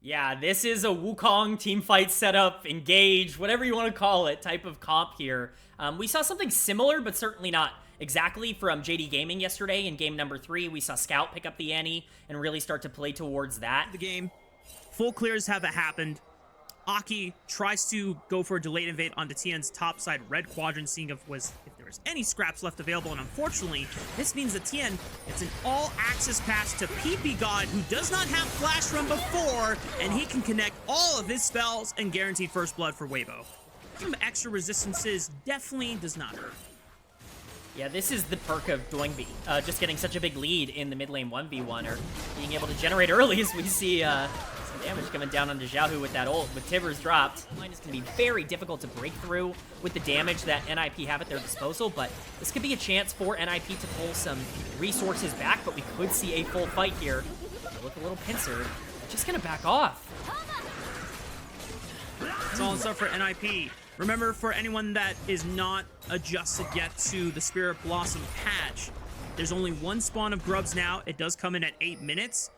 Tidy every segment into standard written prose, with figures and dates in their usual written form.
Yeah, this is a Wukong teamfight setup, engage, whatever you want to call it, type of comp here. We saw something similar, but certainly not exactly from JD Gaming yesterday in game number 3. We saw Scout pick up the ante and really start to play towards that. The game, full clears have happened. Aki tries to go for a delayed invade onto Tien's top side red quadrant, seeing if there was any scraps left available, and unfortunately, this means that Tien gets an all-access pass to PP God, who does not have flash from before, and he can connect all of his spells and guaranteed first blood for Weibo. Some extra resistances definitely does not hurt. Yeah, this is the perk of Doingby, just getting such a big lead in the mid lane 1v1, or being able to generate early as we see some damage coming down onto Xiaohu with that ult. With Tibbers dropped, line is going to be very difficult to break through with the damage that NIP have at their disposal, but this could be a chance for NIP to pull some resources back, but we could see a full fight here. They look a little pincered, just going to back off. Solid stuff for NIP. Remember, for anyone that is not adjusted yet to the Spirit Blossom patch, there's only one spawn of grubs now. It does come in at 8 minutes.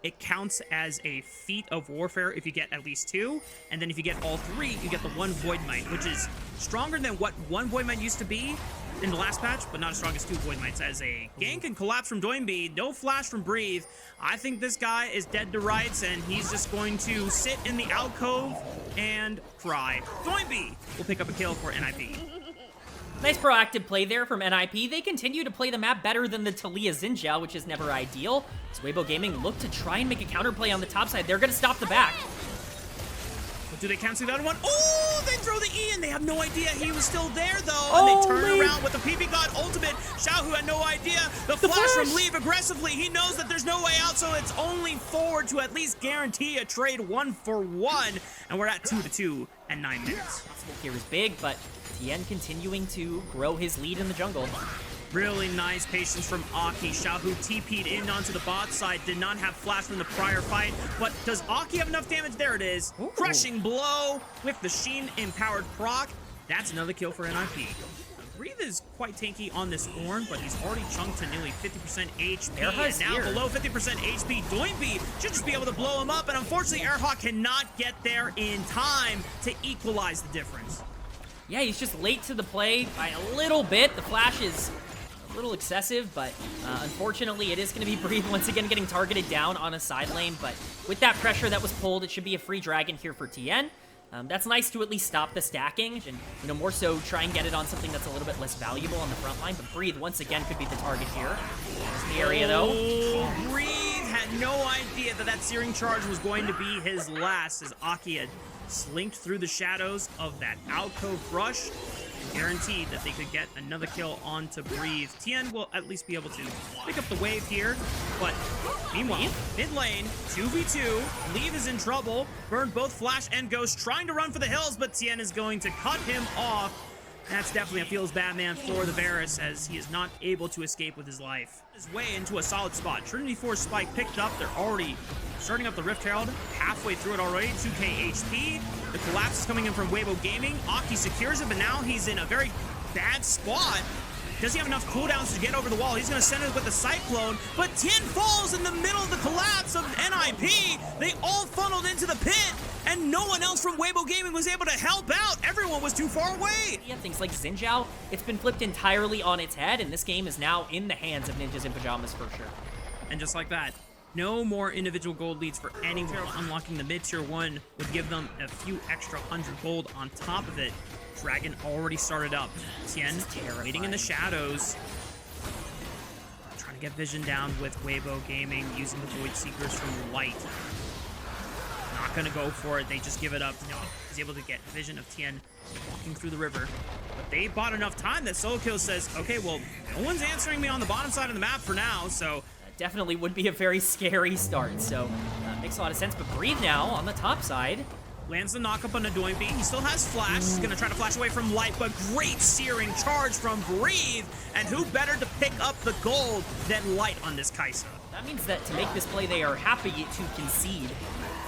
It counts as a feat of warfare if you get at least 2, and then if you get all 3, you get the 1 Void Might, which is stronger than what 1 Void Might used to be in the last patch, but not as strong as 2 Void Mights. As a gank and collapse from Doingby, no flash from Breathe. I think this guy is dead to rights, and he's just going to sit in the alcove and cry. Doingby will pick up a kill for NIP. Nice proactive play there from NIP. They continue to play the map better than the Taliyah Xin Zhao, which is never ideal. As Weibo Gaming look to try and make a counterplay on the top side. They're going to stop the back. But do they cancel the other one? Oh, they throw the E, and they have no idea he was still there, though. And they turn around with the PP God ultimate. Xiaohu had no idea. The flash from Leave aggressively. He knows that there's no way out, so it's only forward to at least guarantee a trade 1-for-1. And we're at 2-2 and 9 minutes. Possible here is big, but Tien continuing to grow his lead in the jungle. Really nice patience from Aki. Xiaohu TP'd in onto the bot side. Did not have flash from the prior fight. But does Aki have enough damage? There it is. Ooh. Crushing blow with the Sheen empowered proc. That's another kill for NIP. Breathe is quite tanky on this Ornn, but he's already chunked to nearly 50% HP. And now below 50% HP, Doingby should just be able to blow him up. And unfortunately, Airhawk cannot get there in time to equalize the difference. Yeah, he's just late to the play by a little bit. The flash is a little excessive, but unfortunately, it is going to be Breathe once again getting targeted down on a side lane. But with that pressure that was pulled, it should be a free dragon here for Tien. That's nice to at least stop the stacking and, more so try and get it on something that's a little bit less valuable on the front line. But Breathe, once again, could be the target here. There's the area, though. Oh, Breathe had no idea that that Searing Charge was going to be his last, as Aki had slinked through the shadows of that alcove brush. Guaranteed that they could get another kill onto Breathe. Tien will at least be able to pick up the wave here, but meanwhile, mid lane, 2v2, Leave is in trouble. Burned both Flash and Ghost, trying to run for the hills, but Tien is going to cut him off. That's definitely a feels bad man for the Varus, as he is not able to escape with his life. His way into a solid spot. Trinity Force Spike picked up. They're already starting up the Rift Herald, halfway through it already. 2k HP. The collapse is coming in from Weibo Gaming. Aki secures it, but now he's in a very bad spot. Does he have enough cooldowns to get over the wall? He's going to send it with the Cyclone, but Tien falls in the middle of the collapse of NIP. They all funneled into the pit, and no one else from Weibo Gaming was able to help out. Everyone was too far away. Yeah, things like Xin Zhao, it's been flipped entirely on its head, and this game is now in the hands of Ninjas in Pajamas for sure. And just like that, no more individual gold leads for anyone. Unlocking the mid-tier 1 would give them a few extra 100 gold on top of it. Dragon already started up. Tien waiting in the shadows. Trying to get vision down with Weibo Gaming, using the Void Seekers from Light. Not gonna go for it, they just give it up. No, he's able to get vision of Tien walking through the river. But they bought enough time that Solo Kill says, okay, well, no one's answering me on the bottom side of the map for now, so definitely would be a very scary start, so makes a lot of sense. But Breathe now on the top side. Lands the knockup on the Doingby. He still has flash. He's going to try to flash away from Light, but great Searing Charge from Breathe. And who better to pick up the gold than Light on this Kai'Sa? That means that to make this play, they are happy to concede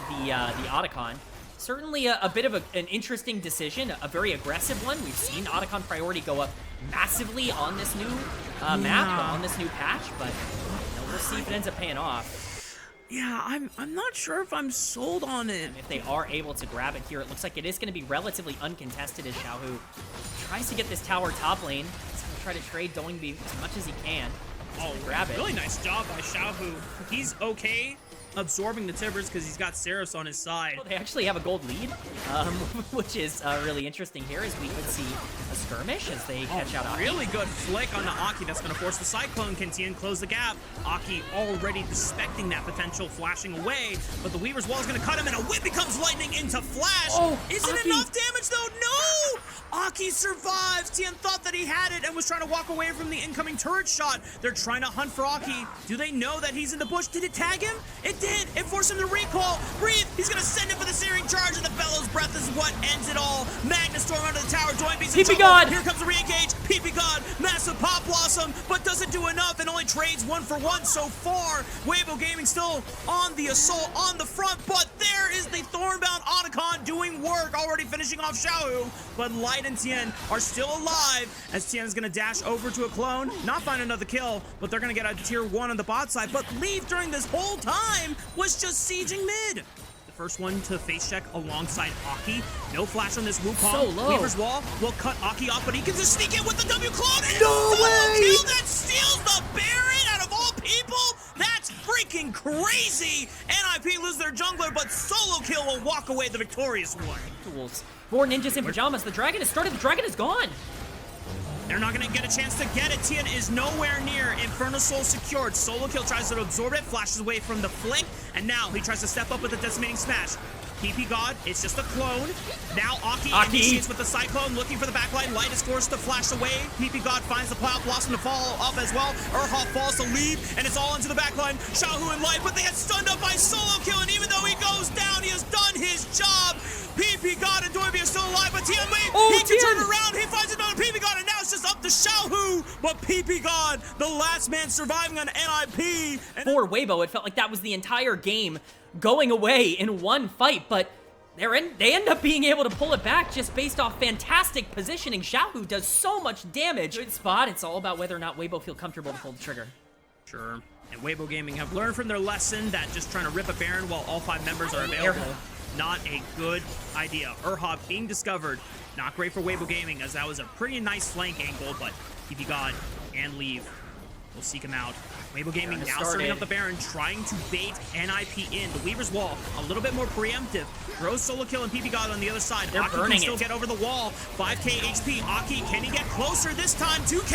the Otacon. Certainly a bit of an interesting decision, a very aggressive one. We've seen Otacon priority go up massively on this new map, on this new patch, but we'll see if it ends up paying off. Yeah, I'm not sure if I'm sold on it. If they are able to grab it here, it looks like it is going to be relatively uncontested as Xiaohu tries to get this tower top lane. He's going to try to trade Doingby as much as he can. Oh, grab it. Really nice job by Xiaohu. He's okay absorbing the Tibbers because he's got Saros on his side. They actually have a gold lead, which is really interesting here as we could see a skirmish as they catch out Aki. Really good flick on the Aki that's going to force the Cyclone. Can Tien close the gap? Aki already suspecting that potential, flashing away, but the Weaver's Wall is going to cut him, and a whip becomes lightning into Flash. Oh, Is it Aki. enough damage though? No! Aki survives. Tien thought that he had it and was trying to walk away from the incoming turret shot. They're trying to hunt for Aki. Do they know that he's in the bush? Did it tag him? It did. It forced him to recall. Breathe. He's going to send it for the searing charge, and the Bellows Breath is what ends it all. Magnus storm under the tower. Doingby's in PP trouble. God. Here comes the re-engage. PP God. Massive Pop Blossom, but doesn't do enough and only trades 1-for-1 so far. Weibo Gaming still on the assault on the front, but there is the Thornbound Otacon doing work, already finishing off Xiaohu. But Light and Tien are still alive as Tien is going to dash over to a clone, not find another kill, but they're going to get a tier 1 on the bot side. But Leaf during this whole time was just sieging mid. The first one to face check alongside Aki. No flash on this Wukong. So low. Weaver's Wall will cut Aki off, but he can just sneak in with the W clone. And No solo way! kill that steals the Baron out of all people. That's freaking crazy. NIP lose their jungler, but solo kill will walk away the victorious one. Tools. 4 ninjas in pajamas. The dragon has started. The dragon is gone. They're not going to get a chance to get it. Tien is nowhere near. Infernal Soul secured. Solo kill tries to absorb it, flashes away from the flank, and now he tries to step up with a decimating smash. PP God, it's just a clone. Now Aki initiates with the Cyclone, looking for the backline. Light is forced to flash away. PP God finds the Plow Blossom to fall up as well. Urha falls to leave, and it's all into the backline. Xiaohu and Light, but they get stunned up by Solo Kill, and even though he goes down, he has done his job. PP God and Doingby are still alive, but Tien Wei, he can turn around. He finds another PP God, and now it's just up to Xiaohu. But PP God, the last man surviving on NIP. For Weibo, it felt like that was the entire game going away in one fight, but they end up being able to pull it back just based off fantastic positioning. Xiaohu does so much damage. Good spot. It's all about whether or not Weibo feel comfortable to pull the trigger. Sure. And Weibo Gaming have learned from their lesson that just trying to rip a Baron while all 5 members are available, not a good idea. Urha being discovered, not great for Weibo Gaming, as that was a pretty nice flank angle, but PP God and Leave will seek him out. Weibo Gaming now starting up the Baron, trying to bait NIP in. The Weaver's Wall, a little bit more preemptive. Throws Solo Kill and PP God on the other side. They're Aki burning can still it. get over the wall. 5k HP. Aki, can he get closer this time? 2k!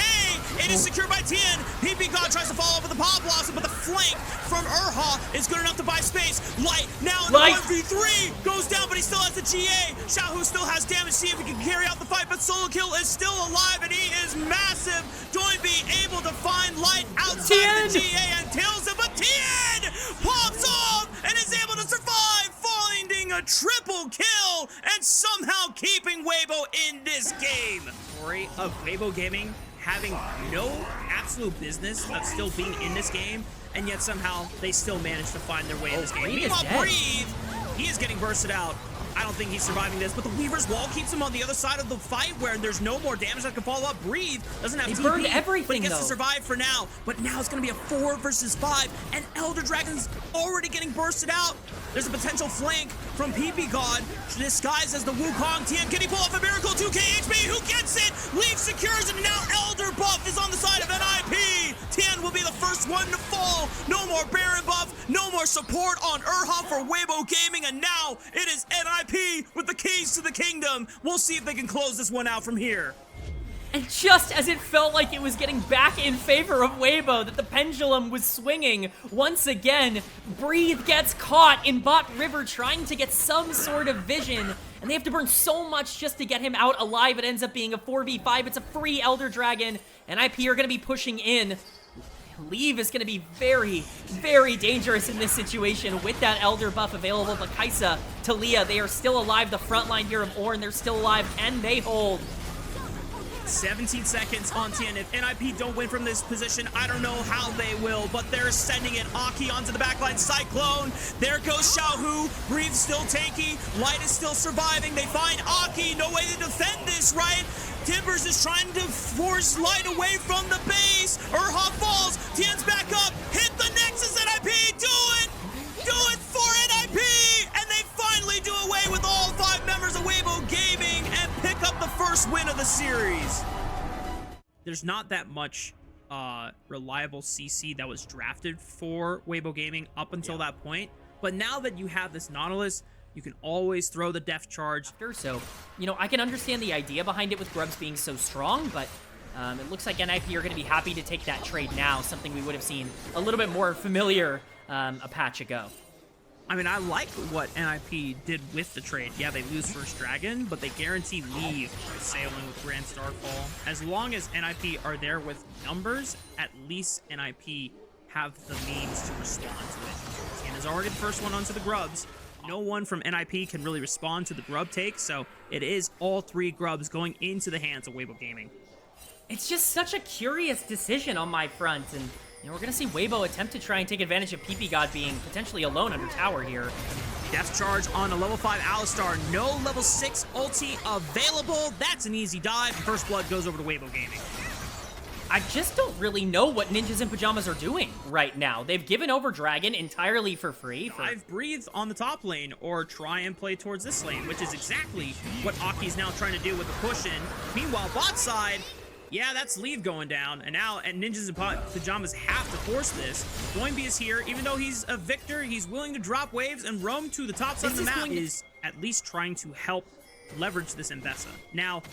It is secured by Tien. PP God tries to follow up with the Pop Blossom, but the flank from Urha is good enough to buy space. Light now in the 1v3 goes down, but he still has the GA. Xiaohu still has damage. See if he can carry out the fight, but Solo Kill is still alive, and he is massive. Doingby able to find Light outside the GA and kills him, but Tien pops off and is able to survive, finding a triple kill and somehow keeping Weibo in this game. Story of Weibo Gaming having no absolute business of still being in this game, and yet somehow they still manage to find their way in this game. Meanwhile, Breathe, he is getting bursted out. I don't think he's surviving this, but the Weaver's Wall keeps him on the other side of the fight where there's no more damage that can follow up. Breathe doesn't have TP, burned everything, but he gets though. to survive for now. But now it's going to be a 4 versus 5, and Elder Dragon's already getting bursted out. There's a potential flank from PP God, disguised as the Wukong. Tien, can he pull off a miracle? 2k HP, who gets it? Leaf secures, and now Elder buff is on the side of NIP. Tien will be the first one to fall. No more Baron buff, no more support on Urha for Weibo Gaming, and now it is NIP with the keys to the kingdom. We'll see if they can close this one out from here. And just as it felt like it was getting back in favor of Weibo, that the pendulum was swinging once again, Breathe gets caught in bot river trying to get some sort of vision, and they have to burn so much just to get him out alive. It ends up being a 4v5. It's a free Elder Dragon, and IP are going to be pushing in. Leave is going to be very, very dangerous in this situation with that Elder buff available. But Kaisa, Talia, they are still alive. The front line here of Ornn, they're still alive, and they hold. 17 seconds on Tien. If NIP don't win from this position, I don't know how they will, but they're sending it. Aki onto the backline. Cyclone. There goes Xiaohu. Breathe still tanky. Light is still surviving. They find Aki. No way to defend this, right? Timbers is trying to force Light away from the base. Urha falls. Tien's back up. Hit the Nexus. NIP. Do it. the first win of the series. There's not that much reliable CC that was drafted for Weibo Gaming up until that point. But now that you have this Nautilus, you can always throw the depth charge. So, you know, I can understand the idea behind it with Grubs being so strong, but it looks like NIP are going to be happy to take that trade now, something we would have seen a little bit more familiar a patch ago. I mean, I like what NIP did with the trade. Yeah, they lose First Dragon, but they guarantee leave by sailing with Grand Starfall. As long as NIP are there with numbers, at least NIP have the means to respond to it. Tian is already the first one onto the Grubs. No one from NIP can really respond to the Grub take, so it is all 3 Grubs going into the hands of Weibo Gaming. It's just such a curious decision on my front, and you know, we're going to see Weibo attempt to try and take advantage of PP God being potentially alone under tower here. Death charge on a level 5 Alistar. No level 6 ulti available. That's an easy dive. First blood goes over to Weibo Gaming. I just don't really know what Ninjas in Pajamas are doing right now. They've given over Dragon entirely for free. I've breathed on the top lane, or try and play towards this lane, which is exactly what Aki's now trying to do with the push in. Meanwhile, bot side, yeah, that's leave going down, and now Ninjas in Pajamas have to force this. Doingby is here, even though he's a victor, he's willing to drop waves and roam to the top side of the map. Is at least trying to help leverage this Mbessa. Now,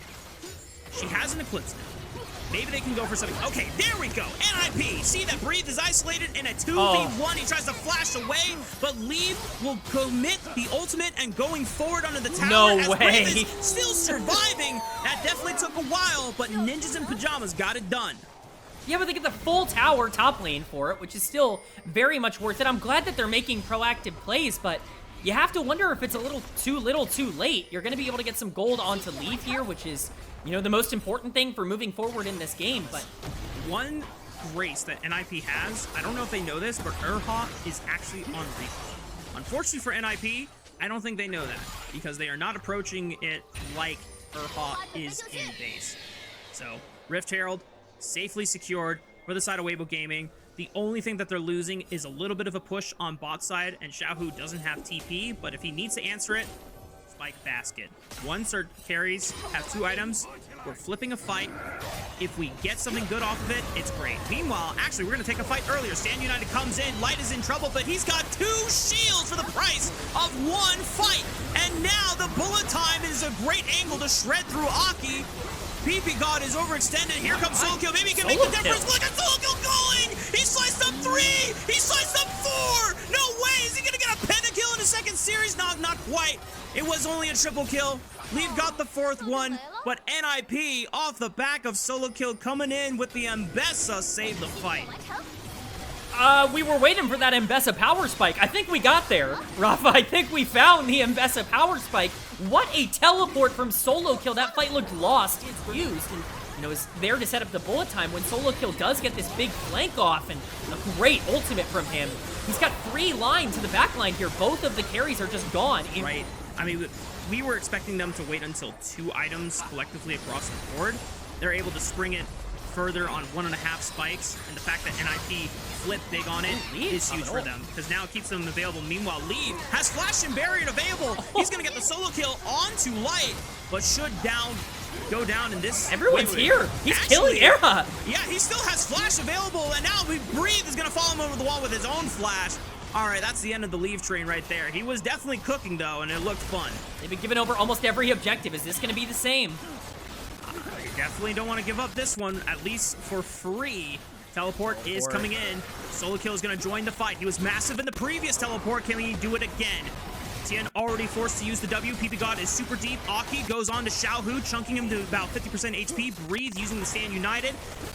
she has an Eclipse now. Maybe they can go for something. Okay, there we go. NIP. See that Breathe is isolated in a 2v1. He tries to flash away, but Leave will commit the ultimate and going forward onto the tower. No as way. Brave is still surviving. That definitely took a while, but Ninjas in Pajamas got it done. Yeah, but they get the full tower top lane for it, which is still very much worth it. I'm glad that they're making proactive plays, but you have to wonder if it's a little too late. You're going to be able to get some gold onto Leave here, which is, you know, the most important thing for moving forward in this game. But one grace that NIP has, I don't know if they know this, but Urha is actually on recall. Unfortunately for NIP, I don't think they know that, because they are not approaching it like Urha is in base. So, Rift Herald, safely secured for the side of Weibo Gaming. The only thing that they're losing is a little bit of a push on bot side, and Xiaohu doesn't have TP, but if he needs to answer it, Spike Basket. Once our carries have 2 items, we're flipping a fight. If we get something good off of it, it's great. Meanwhile, actually, we're going to take a fight earlier. Stand United comes in. Light is in trouble, but he's got 2 shields for the price of 1 fight. And now the bullet time is a great angle to shred through Aki. PP God is overextended. Here comes Solo Kill. Maybe he can make the difference. Look at Solo Kill going! He sliced up 3! He sliced up 4! No way! Is he gonna get a pentakill in the second series? No, not quite. It was only a triple kill. Leave got the 4th one, but NIP off the back of Solo Kill coming in with the Mbessa saved the fight. We were waiting for that Mbessa power spike. I think we got there, Rafa. I think we found the Mbessa power spike. What a teleport from Solo Kill. That fight looked lost. It's used, and you know, is there to set up the bullet time when Solo Kill does get this big flank off, and a great ultimate from him. He's got 3 lines to the back line here. Both of the carries are just gone. Right. I mean, we were expecting them to wait until 2 items collectively across the board. They're able to spring it further on 1.5 spikes, and the fact that NIP flip big on it is huge for them, because now it keeps them available. Meanwhile, Leave has Flash and Barrier available. He's gonna get the solo kill onto Light, but should go down in this. Everyone's here. He's killing Era. Yeah, he still has Flash available, and now Breathe is gonna follow him over the wall with his own Flash. All right, that's the end of the Leave train right there. He was definitely cooking, though, and it looked fun. They've been giving over almost every objective. Is this gonna be the same? You definitely don't want to give up this one, at least for free. Teleport is coming in. Solo Kill is going to join the fight. He was massive in the previous teleport. Can he do it again? Tian already forced to use the W. PP God is super deep. Aki goes on to Xiaohu, chunking him to about 50% HP. Breathe using the Stand United.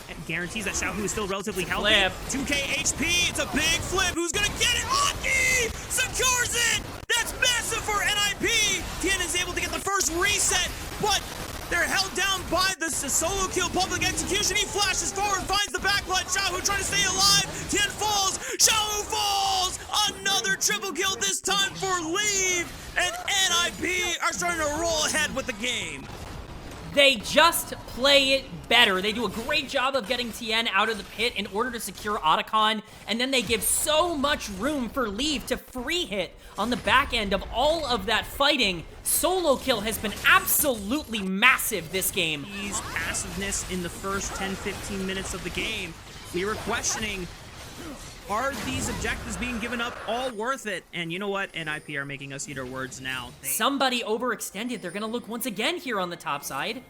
And guarantees that Xiaohu is still relatively healthy. Flip. 2k HP. It's a big flip. Who's going to get it? Aki secures it. That's massive for NIP. Tian is able to get the first reset, but they're held down by the Solo Kill public execution. He flashes forward, finds the backline. Xiaohu trying to stay alive. Tian falls. Xiaohu falls. Another triple kill, this time for Leave. And NIP are starting to roll ahead with the game. They just play it better. They do a great job of getting Tien out of the pit in order to secure Otacon, and then they give so much room for Leave to free hit on the back end of all of that fighting. Solo Kill has been absolutely massive this game. His passiveness in the first 10-15 minutes of the game, we were questioning, are these objectives being given up all worth it? And you know what? NIP are making us eat our words now. Somebody overextended. They're going to look once again here on the top side.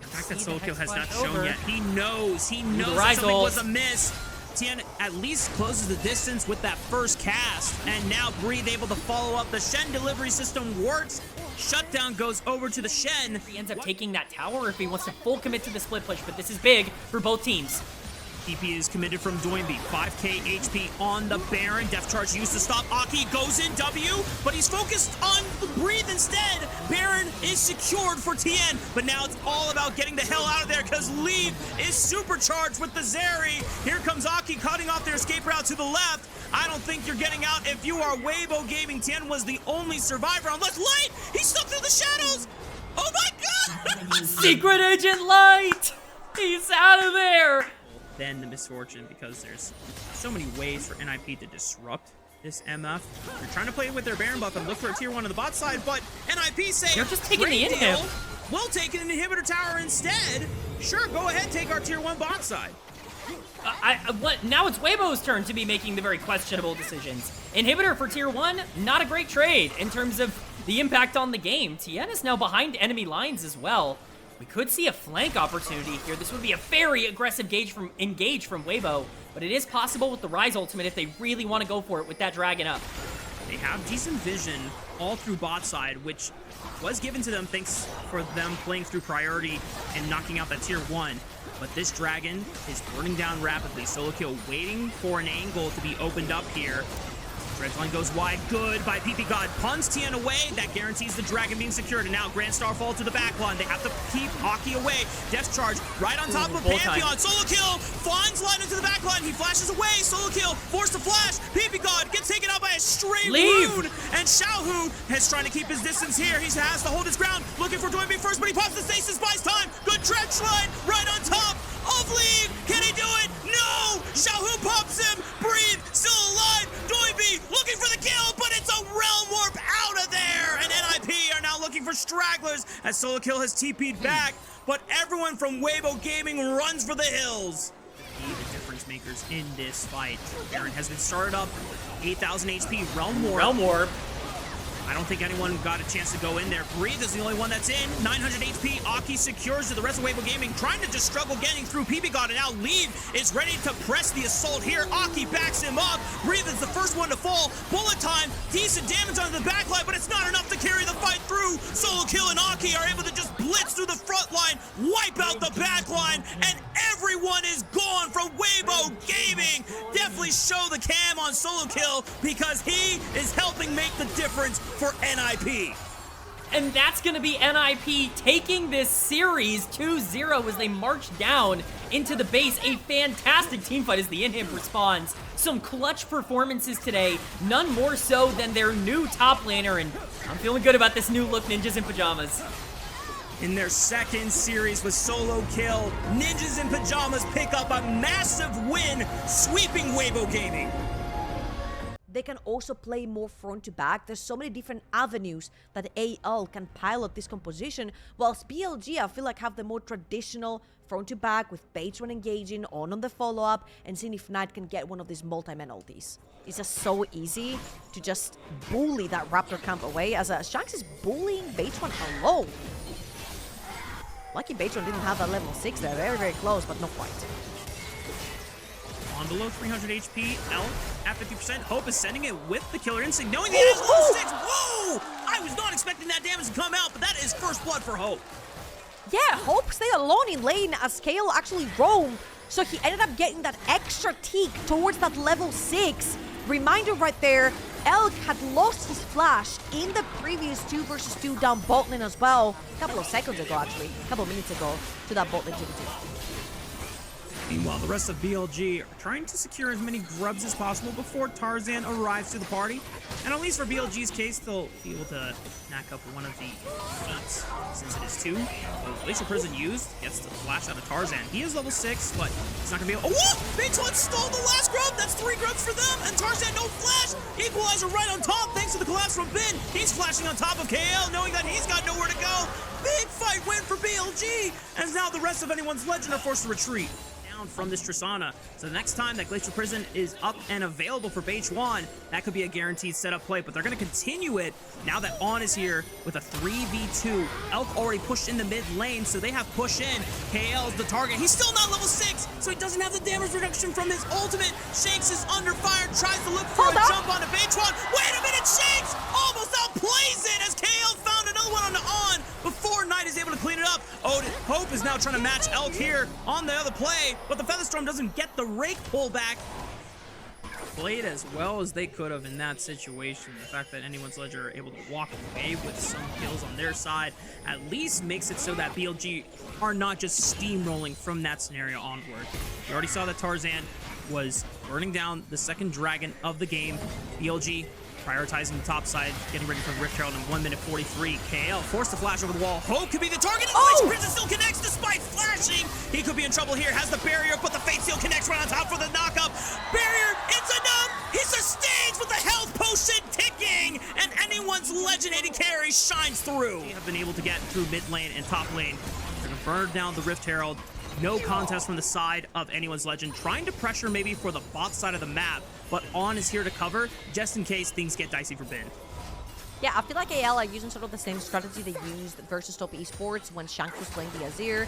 The fact that Solo Kill has not shown yet. He knows that something was a miss. Tien at least closes the distance with that first cast. And now Breathe able to follow up. The Shen delivery system works. Shutdown goes over to the Shen. He ends up taking that tower if he wants to full commit to the split push, but this is big for both teams. TP is committed from Doinby. 5k HP on the Baron. Death Charge used to stop. Aki goes in W, but he's focused on the Breathe instead. Baron is secured for Tien, but now it's all about getting the hell out of there because Leave is supercharged with the Zeri. Here comes Aki cutting off their escape route to the left. I don't think you're getting out if you are Weibo Gaming. Tien was the only survivor unless Light! He stuck through the shadows! Oh my god! Secret Agent Light! He's out of there! Then the misfortune, because there's so many ways for NIP to disrupt this MF. They're trying to play with their Baron buff and look for a tier 1 on the bot side, but NIP say, they're just taking the inhib. We'll take an inhibitor tower instead. Sure, go ahead, take our tier 1 bot side. Now it's Weibo's turn to be making the very questionable decisions. Inhibitor for tier 1, not a great trade in terms of the impact on the game. Tien is now behind enemy lines as well. We could see a flank opportunity here. This would be a very aggressive engage from Weibo, but it is possible with the Rise ultimate if they really want to go for it with that dragon up. They have decent vision all through bot side, which was given to them thanks for them playing through priority and knocking out that tier 1. But this dragon is burning down rapidly. Solo Kill waiting for an angle to be opened up here. Dredgeline goes wide, good by PP God. Puns Tien away, that guarantees the dragon being secured. And now Grand Star fall to the backline. They have to keep Aki away. Death Charge right on top of Pantheon. Solo Kill finds line into the backline. He flashes away. Solo Kill forced to flash. PP God gets taken out by a stray rune. And Xiaohu is trying to keep his distance here. He has to hold his ground. Looking for Doinby first, but he pops the stasis, buys time. Good Dredgeline right on top of Leave. Can he do it? No! Xiaohu pops him. Breathe, still alive. Doinby looking for the kill, but it's a Realm Warp out of there. And NIP are now looking for stragglers as Solo Kill has TP'd back, but everyone from Weibo Gaming runs for the hills. Be the difference makers in this fight. Baron has been started up. 8,000 HP. Realm Warp. Realm Warp. I don't think anyone got a chance to go in there. Breathe is the only one that's in. 900 HP. Aki secures to the rest of Weibo Gaming, trying to just struggle getting through PP God, and now Leave is ready to press the assault here. Aki backs him up. Breathe is the first one to fall. Bullet time. Decent damage on the backline, but it's not enough to carry the fight through. Solo Kill and Aki are able to just blitz through the front line, wipe out the backline, and everyone is gone from Weibo Gaming. Definitely show the cam on Solo Kill because he is helping make the difference for NIP. And that's going to be NIP taking this series 2-0 as they march down into the base. A fantastic team fight as the inhib responds. Some clutch performances today, none more so than their new top laner, and I'm feeling good about this new look Ninjas in Pajamas. In their second series with Solo Kill, Ninjas in Pajamas pick up a massive win, sweeping Weibo Gaming. They can also play more front to back. There's so many different avenues that AL can pilot this composition, whilst BLG, I feel like, have the more traditional front to back with Patron engaging on the follow-up and seeing if Knight can get one of these multi-man ultis. It's just so easy to just bully that Raptor camp away as Shanks is bullying Patron alone. Lucky Patron didn't have that level 6 there. Very, very close, but not quite. On below 300 HP, Elf at 50%. Hope is sending it with the Killer Instinct, knowing that he has level 6. Whoa! I was not expecting that damage to come out, but that is first blood for Hope. Yeah, Hope stayed alone in lane as Kale actually roamed, so he ended up getting that extra tick towards that level 6. Reminder right there, Elk had lost his flash in the previous 2 versus 2 down bot lane as well. A couple of seconds ago, actually. A couple of minutes ago to that bot lane TPT. Meanwhile, the rest of BLG are trying to secure as many grubs as possible before Tarzan arrives to the party. And at least for BLG's case, they'll be able to knock up one of the feats, since it is 2. So Glacial Prison used, gets the flash out of Tarzan. He is level 6, but he's not gonna be able— oh, H1 stole the last grub! That's 3 grubs for them, and Tarzan no flash! Equalizer right on top, thanks to the collapse from Bin. He's flashing on top of KL, knowing that he's got nowhere to go. Big fight win for BLG, and now the rest of anyone's legend are forced to retreat from this Tristana. So the next time that Glacial Prison is up and available for H1, that could be a guaranteed setup play, but they're going to continue it now that On is here with a 3v2. Elk already pushed in the mid lane, so they have push in. KL is the target. He's still not level 6, so he doesn't have the damage reduction from his ultimate. Shanks is under fire, tries to look for a jump onto H1. Wait a minute, Shanks almost outplays it as KL found another one on the On before Knight is able to clean it up. Hope is now trying to match Elk here on the other play, but the Featherstorm doesn't get the rake pullback. Played as well as they could have in that situation. The fact that anyone's Ledger are able to walk away with some kills on their side at least makes it so that BLG are not just steamrolling from that scenario onward. We already saw that Tarzan was burning down the second dragon of the game. BLG prioritizing the top side, getting ready for Rift Herald in 1 minute 43. KL forced to flash over the wall. Hope could be the target. Oh! Prison still connects despite flashing. He could be in trouble here. Has the barrier, but the Fate Seal connects right on top for the knockup. Barrier, it's enough. He sustains with the health potion ticking, and anyone's legend AD carry shines through. They have been able to get through mid lane and top lane. They're gonna burn down the Rift Herald. No contest from the side of anyone's legend, trying to pressure maybe for the bot side of the map, but On is here to cover just in case things get dicey for Bin. Yeah, I feel like AL are using sort of the same strategy they used versus top esports when Shank was playing the Azir.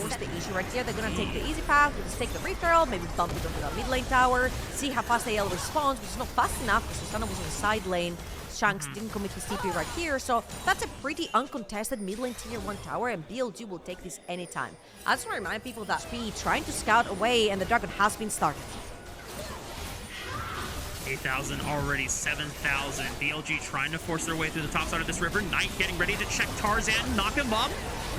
What's the issue right here? They're gonna take the easy path, just take the Rift Herald, maybe bump it onto the mid lane tower, see how fast AL responds, which is not fast enough because Susana was in the side lane. Shanks didn't commit his TP right here, so that's a pretty uncontested mid lane tier 1 tower, and BLG will take this anytime. I just want to remind people that Speed trying to scout away, and the Dragon has been started. 8,000 already, 7,000. BLG trying to force their way through the top side of this river. Knight getting ready to check Tarzan, knock him up.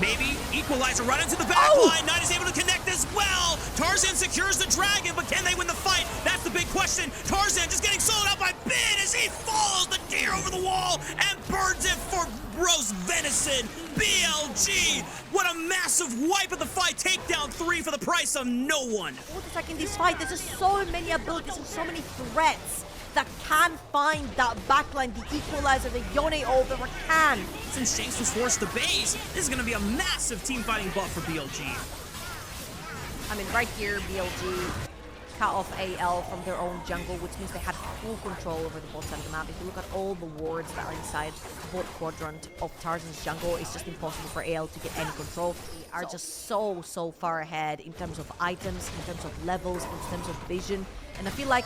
Maybe equalizer right into the back line. Knight is able to connect as well. Tarzan secures the dragon, but can they win the fight? That's the big question. Tarzan just getting soloed out by Bin as he follows the deer over the wall and burns it for roast venison. BLG, what a massive wipe of the fight. Takedown 3 for the price of no one. What is like in this fight? There's just so many abilities and so many threats that can find that backline, the equalizer, the Yone over can. Since Shanks was forced to base, this is going to be a massive team fighting buff for BLG. I mean, right here, BLG cut off AL from their own jungle, which means they had full control over the bot side of the map. If you look at all the wards that are inside the bot quadrant of Tarzan's jungle, it's just impossible for AL to get any control. They are just so far ahead in terms of items, in terms of levels, in terms of vision. And I feel like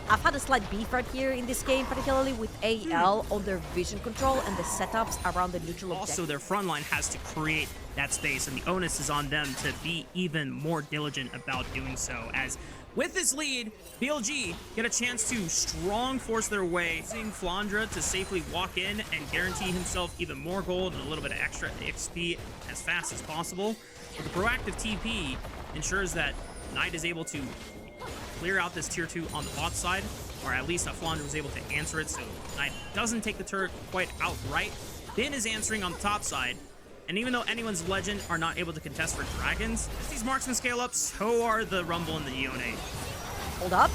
I've had a slight beef right here in this game, particularly with AL on their vision control and the setups around the neutral objective. Also, their front line has to create that space, and the onus is on them to be even more diligent about doing so, as with this lead, BLG get a chance to strong force their way, using Flandra to safely walk in and guarantee himself even more gold and a little bit of extra XP as fast as possible. But the proactive TP ensures that Knight is able to clear out this tier 2 on the bot side, or at least that Flandra was able to answer it, so Knight doesn't take the turret quite outright. Bin is answering on the top side, and even though anyone's legend are not able to contest for dragons, as these marksmen scale up, so are the Rumble and the Yone. Hold up.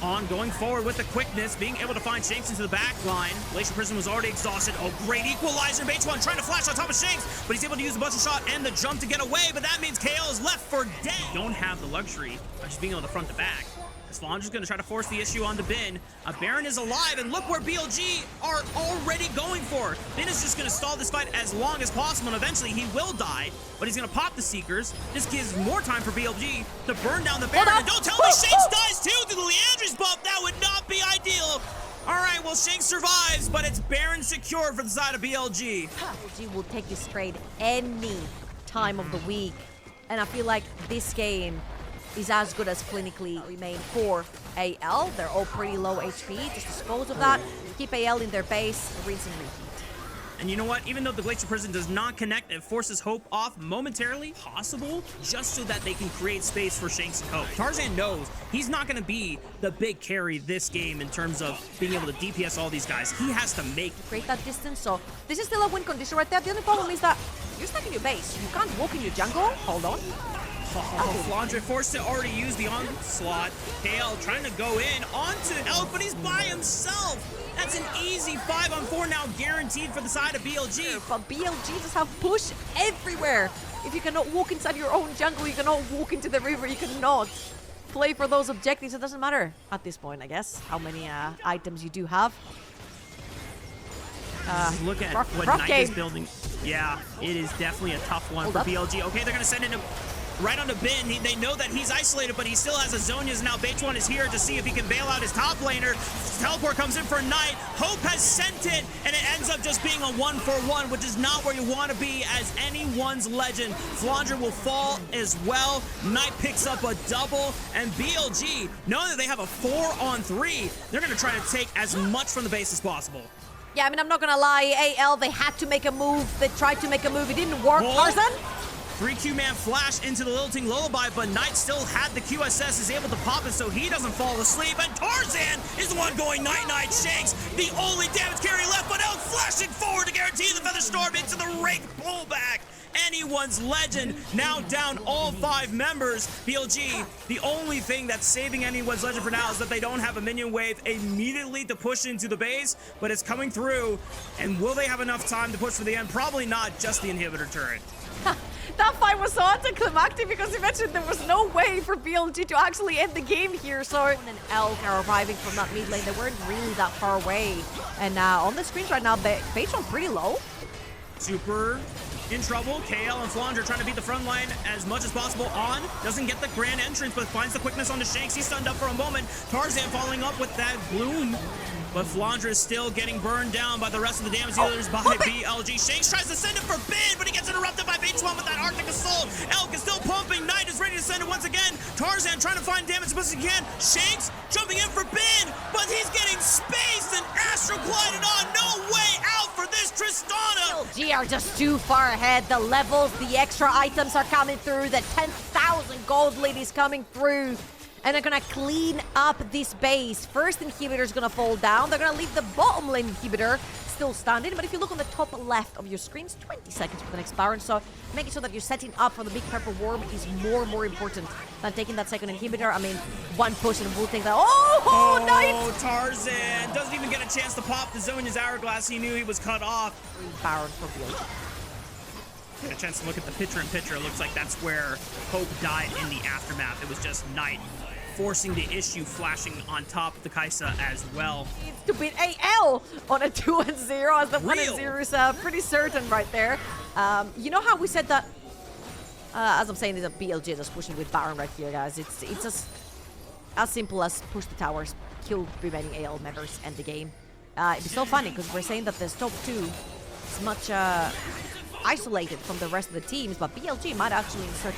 On going forward with the quickness, being able to find Shanks into the back line. Glacial Prison was already exhausted. Oh, great equalizer. H1 trying to flash on top of Shanks, but he's able to use the butcher shot and the jump to get away, but that means KL is left for dead. Don't have the luxury of just being able to front to back. Slandra's going to try to force the issue on the Bin. Baron is alive, and look where BLG are already going for. Bin is just going to stall this fight as long as possible, and eventually he will die, but he's going to pop the Seekers. This gives more time for BLG to burn down the Baron. And don't tell me Shanks dies too through the Leandry's buff. That would not be ideal. All right, well, Shanks survives, but it's Baron secured for the side of BLG. BLG will take this trade any time of the week, and I feel like this game is as good as clinically remain for AL. They're all pretty low HP. Just dispose of that, keep AL in their base, rinse and repeat. And you know what? Even though the Glacial Prison does not connect, it forces Hope off momentarily, possible, just so that they can create space for Shanks and Hope. Tarzan knows he's not going to be the big carry this game in terms of being able to DPS all these guys. He has to create that distance, so this is still a win condition right there. The only problem is that you're stuck in your base. You can't walk in your jungle. Hold on. Flandre forced to already use the onslaught. KL trying to go in onto Elk, but he's by himself. That's an easy 5-on-4 now guaranteed for the side of BLG. But BLG just have push everywhere. If you cannot walk inside your own jungle, you cannot walk into the river, you cannot play for those objectives. It doesn't matter at this point, I guess, how many items you do have. Look at what rough Knight game. is building. Yeah, it is definitely a tough one Hold for up. BLG. Okay, they're going to send in right on the bin. They know that he's isolated, but he still has Azonias. Now Beitwan is here to see if he can bail out his top laner. Teleport comes in for Knight. Hope has sent it, and it ends up just being a 1-for-1, which is not where you want to be as anyone's legend. Flandre will fall as well. Knight picks up a double, and BLG, knowing that they have a 4-on-3, they're going to try to take as much from the base as possible. Yeah, I mean, I'm not gonna lie, AL, they had to make a move. They tried to make a move, it didn't work. Tarzan? 3Q man flash into the Lilting Lullaby, but Knight still had the QSS, is able to pop it so he doesn't fall asleep. And Tarzan is the one going night-night. Shanks, the only damage carry left, but Elk flashing forward to guarantee the Feather Storm into the Rake pullback. Anyone's legend now down all 5 members. BLG, the only thing that's saving anyone's legend for now is that they don't have a minion wave immediately to push into the base, but it's coming through. And will they have enough time to push for the end? Probably not, just the inhibitor turret. That fight was so anticlimactic because you mentioned there was no way for BLG to actually end the game here. So and Elk are arriving from that mid lane. They weren't really that far away. And on the screens right now, Beitwan pretty low. Super in trouble. KL and Flandre trying to beat the front line as much as possible. On doesn't get the grand entrance, but finds the quickness on the Shanks. He's stunned up for a moment. Tarzan following up with that bloom, but Flandre is still getting burned down by the rest of the damage dealers by BLG. Shanks tries to send it for Bin, but he gets interrupted by Beitwan with that Arctic Assault. Elk is still pumping. Knight is ready to send it once again. Tarzan trying to find damage as much as he can. Shanks jumping in for Bin, but he's getting spaced and Astral glided on. No way out for this Tristana. BLG are just too far ahead. The levels, the extra items are coming through. The 10,000 gold lead is coming through. And they're gonna clean up this base. First inhibitor is gonna fall down. They're gonna leave the bottom lane inhibitor still standing. But if you look on the top left of your screens, 20 seconds for the next Baron. So making sure that you're setting up for the big purple worm is more important than taking that second inhibitor. I mean, one push and we'll take that. Oh, Knight! Tarzan doesn't even get a chance to pop the Zonia's hourglass. He knew he was cut off. Baron for BLG. Get a chance to look at the picture-in-picture. It looks like that's where Hope died in the aftermath. It was just Knight forcing the issue, flashing on top of the Kaisa as well. Needs to beat AL on a 2-0 as the 1-0 is pretty certain right there. You know how we said that, as I'm saying, is a BLG that's pushing with Baron right here, guys. It's as simple as push the towers, kill remaining AL members, end the game. It'd be so funny because we're saying that the top 2 is much isolated from the rest of the teams, but BLG might actually insert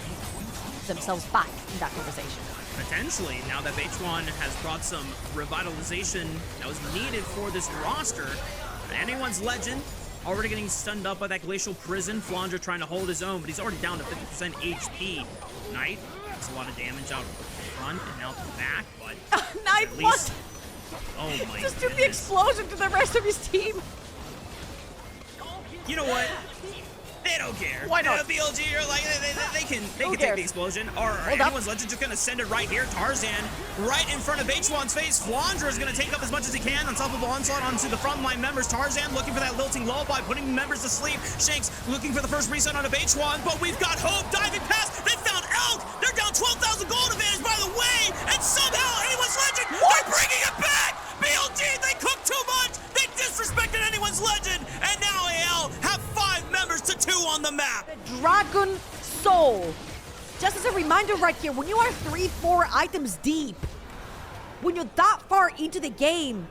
themselves back in that conversation. Potentially, now that Beitwan has brought some revitalization that was needed for this roster. Anyone's legend already getting stunned up by that Glacial Prison. Flandre trying to hold his own, but he's already down to 50% HP. Knight has a lot of damage out front and now back, but Knight at least... Oh my just goodness. took the explosion to the rest of his team. You know what? They don't care. Why not? BLG are like they can take the explosion. Or anyone's legend just gonna send it right here. Tarzan right in front of Beitwan's face. Flandre is gonna take up as much as he can. Unstoppable onslaught onto the frontline members. Tarzan looking for that lilting lullaby, putting members to sleep. Shanks looking for the first reset on a Beitwan, but we've got Hope diving past. They found Elk. They're down 12,000 gold advantage by the way, and somehow anyone's legend. They're bringing it back. BLG, they cooked too much. They disrespected anyone's legend, and now AL have 5 members to 2 on the map. The Dragon Soul. Just as a reminder right here, when you are 3-4 items deep, when you're that far into the game,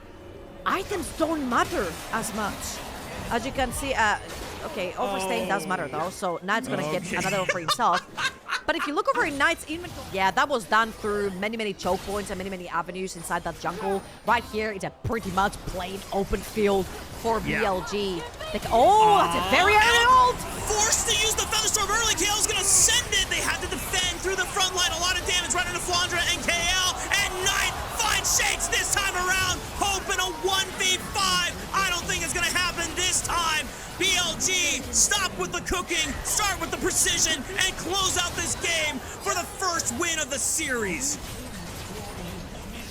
items don't matter as much. As you can see, okay, overstaying does matter though, so Knight's gonna get another one for himself. But if you look over in Knight's inventory, yeah, that was done through many choke points and many avenues inside that jungle. Right here, it's a pretty much plain open field for BLG. That's a very early ult! Forced to use the Featherstorm early. KL's gonna send it. They had to defend through the front line. A lot of damage right into Flandra and KL. And Knight finds Shakes this time around. Hoping a 1v5. I don't think it's gonna happen this time. BLG, stop with the cooking, start with the precision, and close out this game for the first win of the series.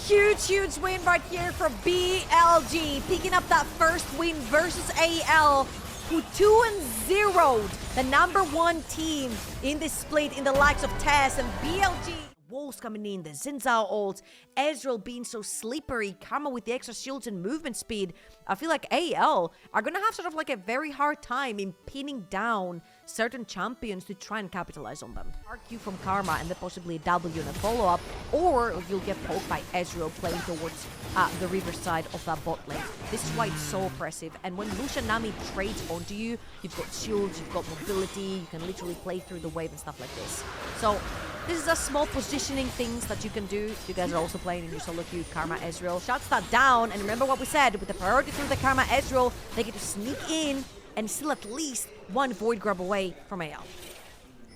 Huge win right here for BLG, picking up that first win versus AL, who 2-0'd the #1 team in this split in the likes of Tess and BLG. Walls coming in, the Xin Zhao ult, Ezreal being so slippery, Karma with the extra shields and movement speed. I feel like AL are gonna have sort of like a very hard time in pinning down certain champions to try and capitalize on them. RQ from Karma and then possibly a W and a follow-up, or you'll get poked by Ezreal playing towards the river side of that bot lane. This is why it's so oppressive, and when Lucian Nami trades onto you, you've got shields, you've got mobility, you can literally play through the wave and stuff like this. So this is a small positioning things that you can do. You guys are also playing in your solo queue, Karma Ezreal. Shuts that down, and remember what we said, with the priority through the Karma Ezreal, they get to sneak in and still at least one Void Grab away from AL.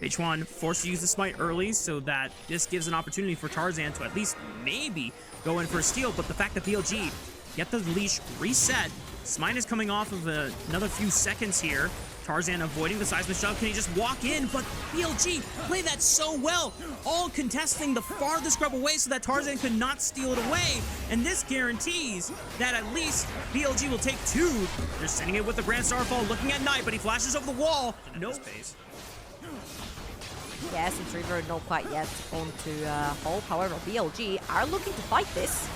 H1 forced to use the smite early so that this gives an opportunity for Tarzan to at least maybe go in for a steal, but the fact that BLG get the leash reset, smite is coming off of another few seconds here. Tarzan avoiding the seismic shove. Can he just walk in? But BLG play that so well. All contesting the farthest grab away so that Tarzan could not steal it away. And this guarantees that at least BLG will take 2. They're sending it with the Grand Starfall, looking at Knight, but he flashes over the wall. No space. Yes, it's River not quite yet onto Hope. However, BLG are looking to fight this.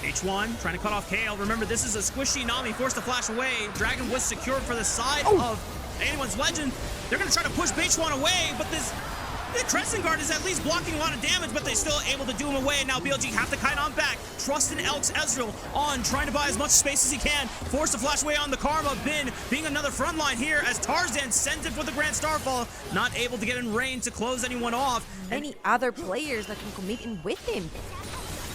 H1 trying to cut off KL. Remember, this is a squishy Nami forced to flash away. Dragon was secured for the side of anyone's legend. They're going to try to push H1 away, but the Crescent Guard is at least blocking a lot of damage, but they're still able to do him away. And now BLG have to kite on back. Trust in Elk's Ezreal on, trying to buy as much space as he can. Forced to flash away on the Karma. Bin being another front line here as Tarzan sends it for the Grand Starfall. Not able to get in range to close anyone off. Any other players that can commit in with him?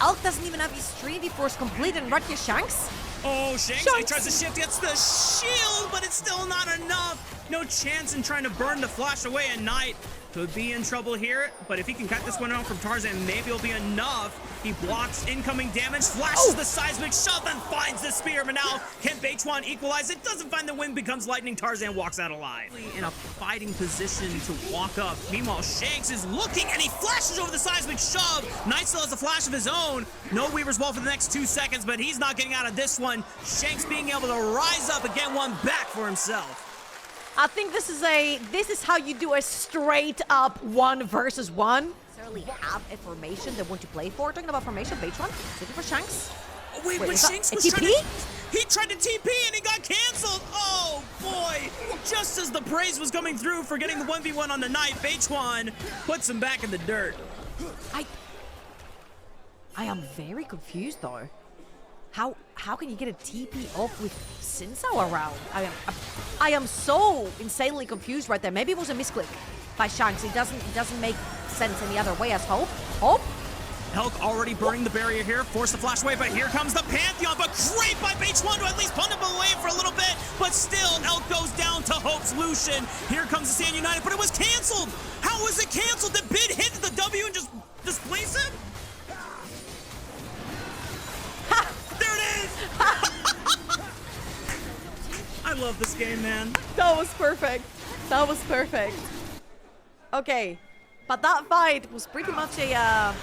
Elk doesn't even have his Trinity Force complete, and right here, Shanks. Oh, Shanks, he tries to shift, gets the shield, but it's still not enough. No chance in trying to burn the flash away, and Knight could be in trouble here, but if he can cut this one out from Tarzan, maybe it'll be enough. He blocks incoming damage, flashes the seismic shove, and finds the spear, but now can H1 equalize it? Doesn't find the wind, becomes lightning. Tarzan walks out alive. In a fighting position to walk up. Meanwhile, Shanks is looking, and he flashes over the seismic shove. Knight still has a flash of his own. No Weaver's Wall for the next 2 seconds, but he's not getting out of this one. Shanks being able to rise up and get one back for himself. I think this is how you do a straight up 1 versus 1. Necessarily have a formation they want to play for. Talking about formation, H1 looking for Shanks. Oh, wait, but Shanks was trying to... He tried to TP and he got canceled. Oh boy! Just as the praise was coming through for getting the 1v1 on the Knight, H1 puts him back in the dirt. I am very confused though. How can you get a TP off with Xin Zhao around? I am so insanely confused right there. Maybe it was a misclick by Shanks. It doesn't make sense any other way as Hope. Elk already burning the barrier here, forced to flash away, but here comes the Pantheon, but great by H1 to at least punt him away for a little bit, but still Elk goes down to Hope's Lucian. Here comes the Sand United, but it was canceled. How was it canceled? Did Bid hit the W and just displace him? There it is! I love this game, man. That was perfect. That was perfect. Okay, but that fight was pretty much a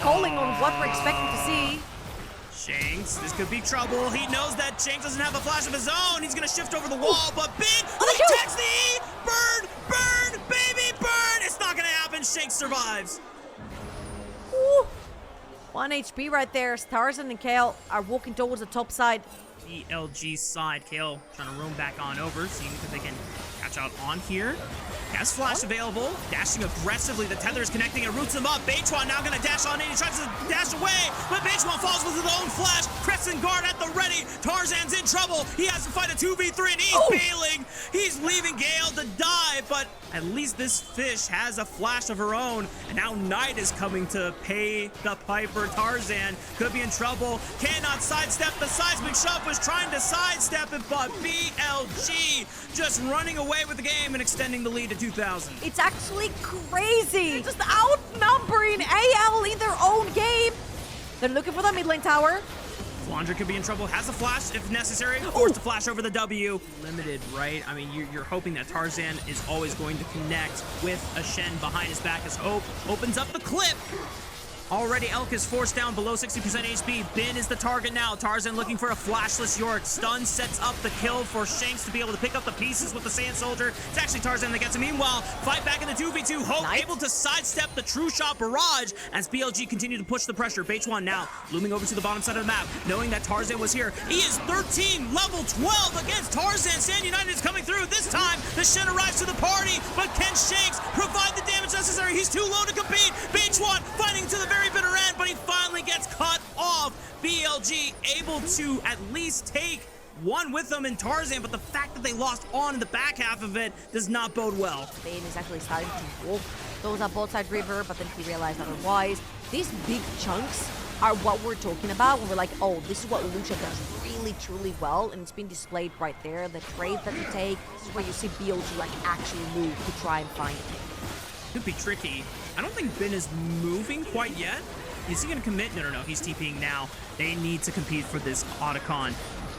calling on what we're expecting to see. Shanks, this could be trouble. He knows that Shanks doesn't have a flash of his own. He's gonna shift over the wall, but Bid takes the E! Burn, baby, burn! It's not gonna happen. Shanks survives. Ooh. 1 HP right there. Tarzan and Kale are walking towards the top side. BLG side. Kale trying to roam back on over, seeing if they can catch out on here. Has flash available, dashing aggressively. The tether is connecting and roots him up. H1 now gonna dash on in. He tries to dash away, but H1 falls with his own flash. Crescent Guard at the ready. Tarzan's in trouble. He has to fight a 2v3 and he's bailing. He's leaving Gale to die, but at least this fish has a flash of her own, and now Knight is coming to pay the piper. Tarzan could be in trouble, cannot sidestep. The seismic shove was trying to sidestep it, but BLG just running away with the game and extending the lead to 2,000. It's actually crazy. Just outnumbering AL in their own game. They're looking for the mid lane tower. Flandre could be in trouble, has a flash if necessary, forced to flash over the W. Limited, right? I mean, you're hoping that Tarzan is always going to connect with a Shen behind his back as Hope opens up the clip. Already Elk is forced down below 60% HP. Bin is the target now. Tarzan looking for a flashless York. Stun sets up the kill for Shanks to be able to pick up the pieces with the Sand Soldier. It's actually Tarzan that gets him. Meanwhile, fight back in the 2v2. Hope able to sidestep the True Shot barrage as BLG continue to push the pressure. Beichuan now looming over to the bottom side of the map, knowing that Tarzan was here. He is 13, level 12 against Tarzan. Sand United is coming through. This time, the Shen arrives to the party, but can Shanks provide the damage necessary? He's too low to compete. Beichuan fighting to the very bitter end, but he finally gets cut off. BLG able to at least take one with them in Tarzan, but the fact that they lost on in the back half of it does not bode well. Bane is actually starting to walk those up both side river, but then he realized otherwise. These big chunks are what we're talking about when we're like, oh, this is what Lucia does really, truly well, and it's been displayed right there. The trade that you take, this is where you see BLG like actually move to try and find it. Could be tricky. I don't think Bin is moving quite yet. Is he going to commit? No, he's TPing now. They need to compete for this Otacon.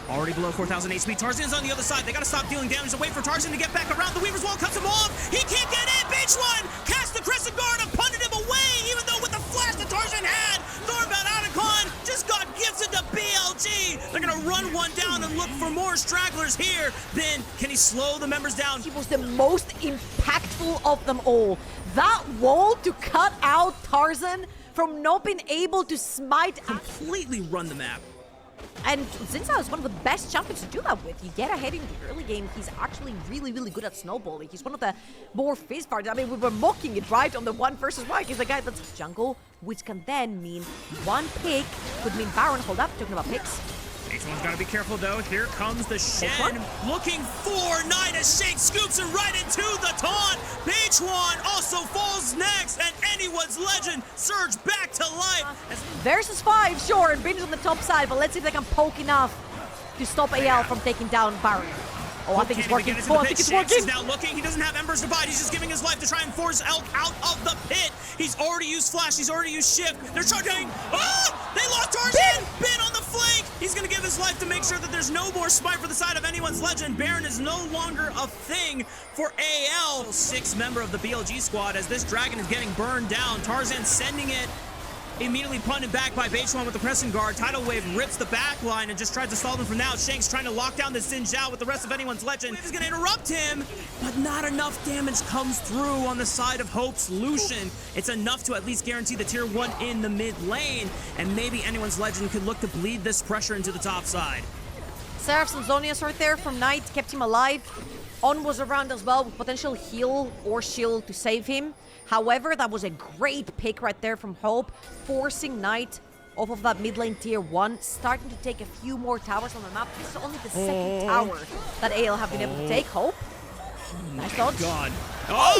Already below 4,000 HP. Tarzan's on the other side. They got to stop dealing damage and wait for Tarzan to get back around. The Weaver's Wall cuts him off. He can't get in. Beichuan cast the Crescent Guard and punted him away, even though with the flash that Tarzan had, Thornbound Otacon just got gifted to BLG. They're going to run one down and look for more stragglers here. Then, can he slow the members down? He was the most impactful of them all. That wall to cut out Tarzan from not being able to smite, completely run the map. And Zinza is one of the best champions to do that with. You get ahead in the early game, he's actually really, really good at snowballing. He's one of the more fist fighters. I mean, we were mocking it, right? On the 1 versus 1. He's the guy that's jungle, which can then mean one pick, could mean Baron. Hold up, talking about picks. Beichuan's got to be careful, though. Here comes the Shen, looking for Knight as Shake scoops him right into the taunt. Beichuan also falls next, and anyone's legend surge back to life. Versus 5, sure, and Binge on the top side, but let's see if they can poke enough to stop AL from taking down Baron. Oh, I think it's working. Oh, I think it's working. He's now looking. He doesn't have Embers to bite. He's just giving his life to try and force Elk out of the pit. He's already used Flash. He's already used Shift. They're charging. Oh! They lost Tarzan. Bin on the flank. He's going to give his life to make sure that there's no more smite for the side of anyone's legend. Baron is no longer a thing for AL. 6th member of the BLG squad as this dragon is getting burned down. Tarzan sending it. Immediately punted back by Beichuan with the Crescent Guard. Tidal Wave rips the back line and just tries to stall them from now. Shanks trying to lock down the Xin Zhao with the rest of anyone's legend. Is going to interrupt him, but not enough damage comes through on the side of Hope's Lucian. It's enough to at least guarantee the tier 1 in the mid lane, and maybe anyone's legend could look to bleed this pressure into the top side. Seraphs and Zonias right there from Knight, kept him alive. On was around as well with potential heal or shield to save him. However, that was a great pick right there from Hope, forcing Knight off of that mid lane tier 1, starting to take a few more towers on the map. This is only the second tower that AL have been able to take. Hope. Nice dodge. God. Oh!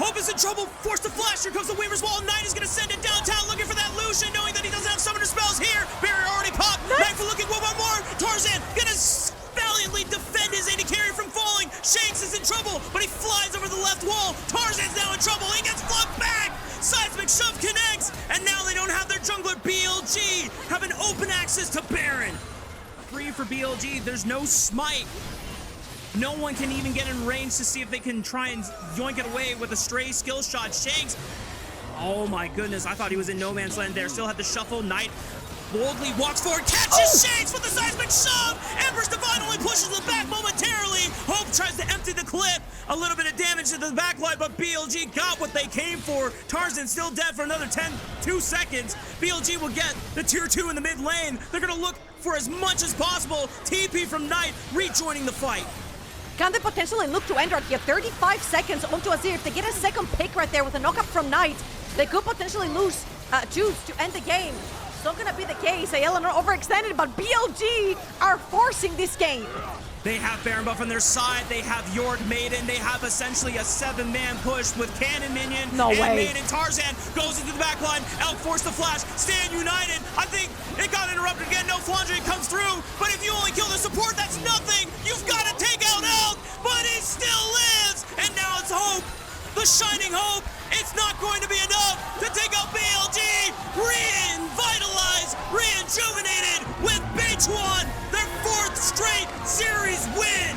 Hope is in trouble. Forced to flash. Here comes the Weaver's Wall. Knight is going to send it downtown looking for that Lucian, knowing that he doesn't have summoner spells here. Barrier already popped. Knight for looking one more. Tarzan going to valiantly defend his AD carry from falling. Shanks is in trouble, but he flies over the left wall. Tarzan's now in trouble. He gets flubbed back. Seismic Shove connects, and now they don't have their jungler. BLG have an open access to Baron. Free for BLG. There's no smite. No one can even get in range to see if they can try and yoink it away with a stray skill shot. Shanks, oh my goodness, I thought he was in no man's land there. Still had the shuffle. Knight boldly walks forward, catches Shanks with the seismic shove. Emperor's Divine only pushes the back momentarily. Hope tries to empty the clip. A little bit of damage to the backline, but BLG got what they came for. Tarzan still dead for another 2 seconds. BLG will get the tier 2 in the mid lane. They're gonna look for as much as possible. TP from Knight rejoining the fight. Can they potentially look to end right here? 35 seconds onto Azir. If they get a second pick right there with a knockup from Knight, they could potentially choose to end the game. It's not gonna be the case. AL are not overextended, but BLG are forcing this game. They have Baron Buff on their side. They have York Maiden. They have essentially a 7-man push with Cannon Minion. No and way. Maiden. Tarzan goes into the back line. Elk forced the flash. Stand United. I think it got interrupted again. No Flandre comes through. But if you only kill the support, that's nothing. You've got to take out Elk. But he still lives. And now it's Hope. The shining hope. It's not going to be enough to take out BLG. Revitalized, rejuvenated with Bechuan, their 4th straight series win.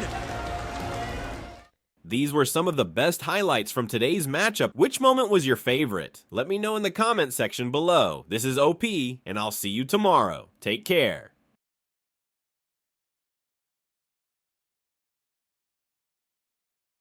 These were some of the best highlights from today's matchup. Which moment was your favorite? Let me know in the comment section below. This is OP, and I'll see you tomorrow. Take care.